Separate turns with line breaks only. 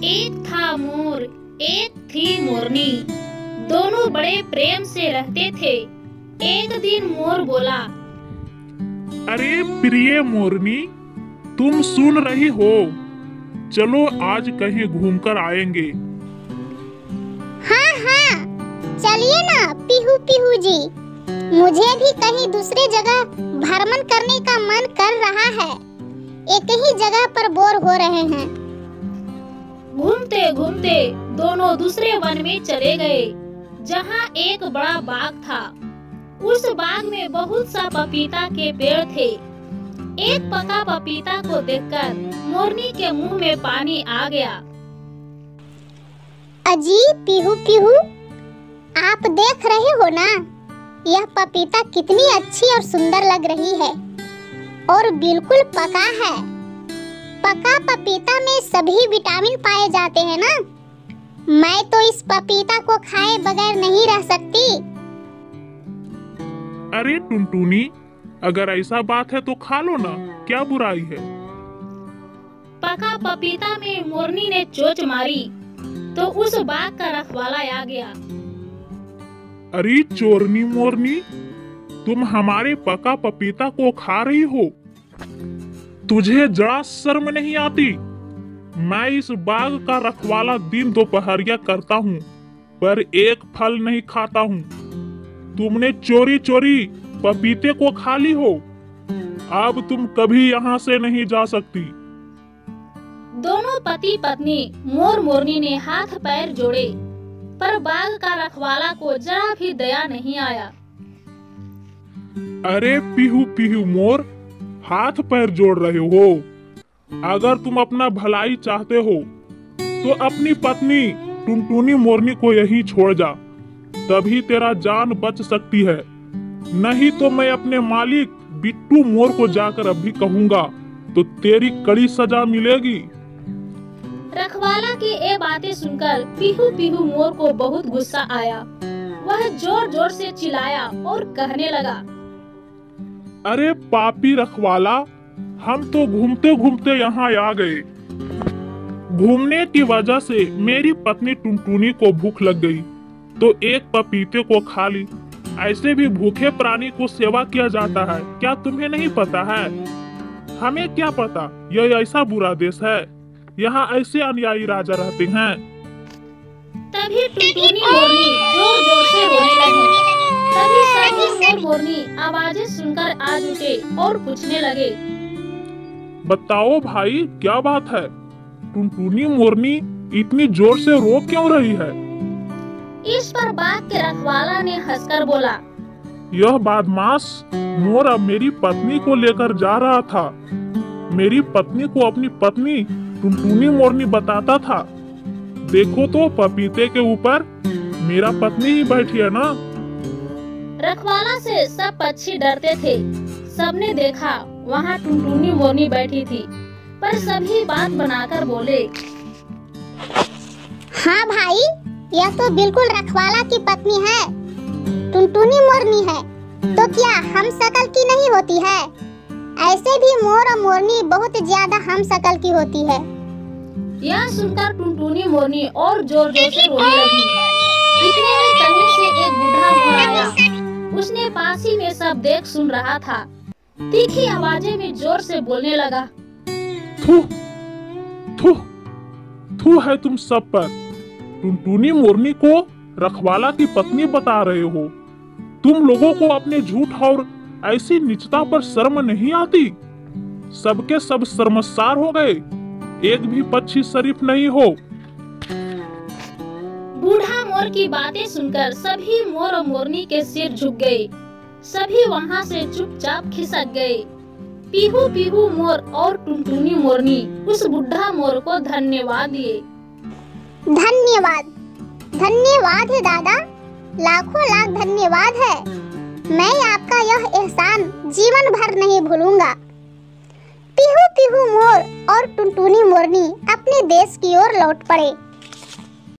एक था मोर, एक थी मोरनी, दोनों बड़े प्रेम से रहते थे। एक दिन मोर बोला,
अरे प्रिय मोरनी, तुम सुन रही हो? चलो आज कहीं घूमकर आएंगे।
हाँ हाँ, चलिए ना पीहू पीहू जी, मुझे भी कहीं दूसरी जगह भ्रमण करने का मन कर रहा है। एक ही जगह पर बोर हो रहे हैं।
घूमते घूमते दोनों दूसरे वन में चले गए, जहाँ एक बड़ा बाग था। उस बाग में बहुत सा पपीता के पेड़ थे। एक पका पपीता को देखकर मोरनी के मुंह में पानी आ गया।
अजी पीहू पीहू, आप देख रहे हो ना, यह पपीता कितनी अच्छी और सुंदर लग रही है और बिल्कुल पका है। पका पपीता में सभी विटामिन पाए जाते हैं ना। मैं तो इस पपीता को खाए बगैर नहीं रह सकती।
अरे टुनटुनी, अगर ऐसा बात है तो खा लो ना, क्या बुराई है।
पका पपीता में मोरनी ने चोंच मारी तो उस बाग का रखवाला आ गया।
अरे चोरनी मोरनी, तुम हमारे पका पपीता को खा रही हो? तुझे जरा शर्म नहीं आती? मैं इस बाग का रखवाला दिन दोपहरिया करता हूँ, पर एक फल नहीं खाता हूँ। तुमने चोरी चोरी पपीते को खा ली हो। अब तुम कभी यहाँ से नहीं जा सकती।
दोनों पति पत्नी मोर मोरनी ने हाथ पैर जोड़े, पर बाग का रखवाला को जरा भी दया नहीं आया।
अरे पीहू पीहू मोर, हाथ पैर जोड़ रहे हो? अगर तुम अपना भलाई चाहते हो तो अपनी पत्नी टुनटुनी मोरनी को यहीं छोड़ जा, तभी तेरा जान बच सकती है। नहीं तो मैं अपने मालिक बिट्टू मोर को जाकर अभी कहूँगा तो तेरी कड़ी सजा मिलेगी।
रखवाला की ये बातें सुनकर पीहू पीहू मोर को बहुत गुस्सा आया। वह जोर जोर से चिल्लाया और कहने लगा,
अरे पापी रखवाला, हम तो घूमते घूमते यहाँ आ गए। घूमने की वजह से मेरी पत्नी टुनटुनी को भूख लग गई तो एक पपीते को खा ली। ऐसे भी भूखे प्राणी को सेवा किया जाता है, क्या तुम्हें नहीं पता है? हमें क्या पता, यह ऐसा बुरा देश है, यहाँ ऐसे अन्यायी राजा रहते हैं।
तभी टुनटुनी मोरनी जोर जोर से रोने लगी। तभी सभी मोर मोरनी आवाजें सुनकर आज उठे और पूछने लगे,
बताओ भाई, क्या बात है? टुनटुनी मोरनी इतनी जोर से रो क्यों रही है?
इस पर बाग के रखवाला ने हंसकर बोला,
यह बदमाश मोर अब मेरी पत्नी को लेकर जा रहा था। मेरी पत्नी को अपनी पत्नी टुनटुनी मोरनी बताता था। देखो तो पपीते के ऊपर मेरा पत्नी ही बैठी है ना।
रखवाला से सब पक्षी डरते थे। सबने देखा वहाँ टुनटुनी मोरनी बैठी थी, पर सभी बात बनाकर बोले,
हाँ भाई, यह तो बिल्कुल रखवाला की पत्नी है, टुनटुनी मोरनी है, तो क्या हम शकल की नहीं होती है? ऐसे भी मोर और मोरनी बहुत ज्यादा हम शकल की होती है।
यह सुनकर टुनटुनी मोरनी और जोर जोर से रोने लगी। इतने में कहीं से एक बूढ़ा मोर आया। उसने पास ही में सब देख सुन रहा था। तीखी आवाजें में जोर से बोलने लगा,
थू थू थू है तुम सब पर। टुनटुनी मोरनी को रखवाला की पत्नी बता रहे हो। तुम लोगों को अपने झूठ और ऐसी नीचता पर शर्म नहीं आती? सबके सब शर्मसार हो गए, एक भी पक्षी शरीफ नहीं हो।
बूढ़ा मोर की बातें सुनकर सभी मोर और मोरनी के सिर झुक गए। सभी वहाँ से चुपचाप खिसक गए। पीहू पीहू मोर और टुनटुनी मोरनी उस बुढ़ा मोर को धन्यवाद दिए।
धन्यवाद, धन्यवाद है दादा, लाखों लाख धन्यवाद है। मैं आपका यह एहसान जीवन भर नहीं भूलूंगा। पीहू पीहू मोर और टुनटुनी मोरनी अपने देश की ओर लौट पड़े।